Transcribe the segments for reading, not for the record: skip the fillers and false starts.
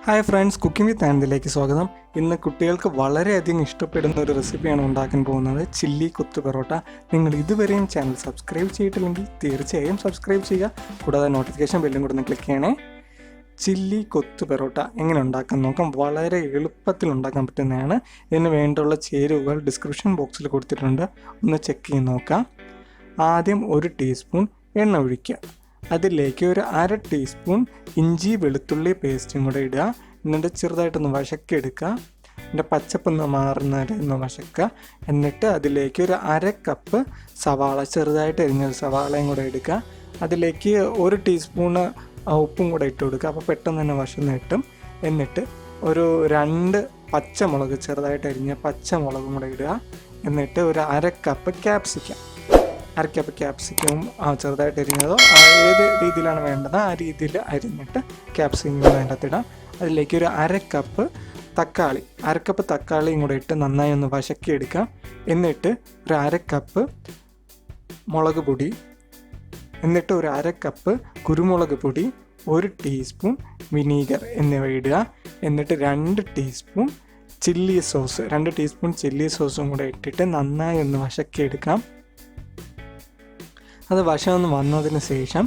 Hi friends, cooking വിത്ത് ആനന്ദിലേക്ക് സ്വാഗതം. ഇന്ന് കുട്ടികൾക്ക് വളരെയധികം ഇഷ്ടപ്പെടുന്ന ഒരു റെസിപ്പിയാണ് ഉണ്ടാക്കാൻ പോകുന്നത്, ചില്ലി കൊത്തു പൊറോട്ട. നിങ്ങൾ ഇതുവരെയും ചാനൽ സബ്സ്ക്രൈബ് ചെയ്തിട്ടില്ലെങ്കിൽ തീർച്ചയായും സബ്സ്ക്രൈബ് ചെയ്യുക. കൂടാതെ നോട്ടിഫിക്കേഷൻ ബെല്ലും കൂടെ ഒന്ന് ക്ലിക്ക് ചെയ്യണേ. ചില്ലി കൊത്തു പൊറോട്ട എങ്ങനെ ഉണ്ടാക്കാൻ നോക്കാം. വളരെ എളുപ്പത്തിൽ ഉണ്ടാക്കാൻ പറ്റുന്നതാണ്. ഇതിന് വേണ്ടിയുള്ള ചേരുവകൾ ഡിസ്ക്രിപ്ഷൻ ബോക്സിൽ കൊടുത്തിട്ടുണ്ട്, ഒന്ന് ചെക്ക് ചെയ്ത് നോക്കാം. ആദ്യം 1 ടീസ്പൂൺ എണ്ണ ഒഴിക്കുക. അതിലേക്ക് ഒരു 1/2 ടീസ്പൂൺ ഇഞ്ചി വെളുത്തുള്ളി പേസ്റ്റും കൂടെ ഇടുക. എന്നിട്ട് ചെറുതായിട്ടൊന്ന് വഴക്കിയെടുക്കുക. അതിൻ്റെ പച്ചപ്പൊന്ന് മാറുന്ന വരെ ഒന്ന് വഴക്കുക. എന്നിട്ട് അതിലേക്ക് ഒരു 1/2 കപ്പ് സവാള, ചെറുതായിട്ട് എരിഞ്ഞൊരു സവാളയും കൂടെ എടുക്കുക. അതിലേക്ക് 1 ടീസ്പൂണ് ഉപ്പും കൂടെ ഇട്ട് കൊടുക്കുക. അപ്പോൾ പെട്ടെന്ന് തന്നെ വശന്ന് കിട്ടും. എന്നിട്ട് ഒരു 2 പച്ചമുളക്, ചെറുതായിട്ട് അരിഞ്ഞ പച്ചമുളകും കൂടെ ഇടുക. എന്നിട്ട് ഒരു 1/2 കപ്പ് ക്യാപ്സിക്കം, 1/2 കപ്പ് ക്യാപ്സിക്കവും ചെറുതായിട്ട് അരിഞ്ഞതോ ഏത് രീതിയിലാണ് വേണ്ടത് ആ രീതിയിൽ അരിഞ്ഞിട്ട് ക്യാപ്സിക്കം വേണ്ടത്തിടാം. അതിലേക്ക് ഒരു 1/2 കപ്പ് തക്കാളി, 1/2 കപ്പ് തക്കാളിയും കൂടെ ഇട്ട് നന്നായി ഒന്ന് വഴക്കിയെടുക്കാം. എന്നിട്ട് ഒരു 1/2 കപ്പ് മുളക് പൊടി, എന്നിട്ട് ഒരു 1/2 കപ്പ് കുരുമുളക് പൊടി, 1 ടീസ്പൂൺ വിനീഗർ എന്നിവ ഇടുക. എന്നിട്ട് 2 teaspoon chilli sauce, 2 teaspoon chilli സോസും കൂടെ ഇട്ടിട്ട് നന്നായി ഒന്ന് വഴക്കിയെടുക്കാം. അത് വശമൊന്ന് വന്നതിന് ശേഷം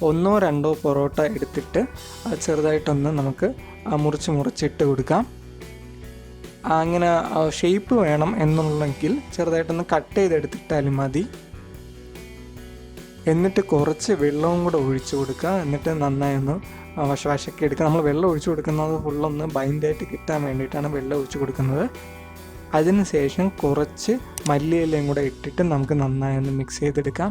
1-2 പൊറോട്ട എടുത്തിട്ട് അത് ചെറുതായിട്ടൊന്ന് നമുക്ക് മുറിച്ചിട്ട് കൊടുക്കാം. അങ്ങനെ ഷേപ്പ് വേണം എന്നുണ്ടെങ്കിൽ ചെറുതായിട്ടൊന്ന് കട്ട് ചെയ്തെടുത്തിട്ടാലും മതി. എന്നിട്ട് കുറച്ച് വെള്ളവും കൂടെ ഒഴിച്ചു കൊടുക്കുക. എന്നിട്ട് നന്നായി ഒന്ന് വശക്കി എടുക്കുക. നമ്മൾ വെള്ളം ഒഴിച്ചു കൊടുക്കുന്നത് ഫുള്ളൊന്ന് ബൈൻഡായിട്ട് കിട്ടാൻ വേണ്ടിയിട്ടാണ് വെള്ളം ഒഴിച്ചു കൊടുക്കുന്നത്. അതിന് ശേഷം കുറച്ച് മല്ലിയിലയും കൂടെ ഇട്ടിട്ട് നമുക്ക് നന്നായി ഒന്ന് മിക്സ് ചെയ്തെടുക്കാം.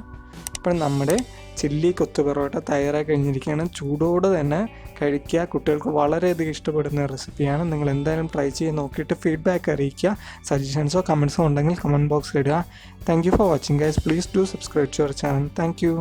അപ്പോൾ നമ്മുടെ ചില്ലി കൊത്തു പൊറോട്ട തയ്യാറായി കഴിഞ്ഞിരിക്കുകയാണ്. ചൂടോടെ തന്നെ കഴിക്കുക. കുട്ടികൾക്ക് വളരെയധികം ഇഷ്ടപ്പെടുന്ന റെസിപ്പിയാണ്. നിങ്ങൾ എന്തായാലും ട്രൈ ചെയ്ത് നോക്കിയിട്ട് ഫീഡ്ബാക്ക് അറിയിക്കുക. സജഷൻസോ കമൻസോ ഉണ്ടെങ്കിൽ കമൻറ്റ് ബോക്സിൽ ഇടുക. Thank you for watching guys. Please do subscribe to our channel. Thank U.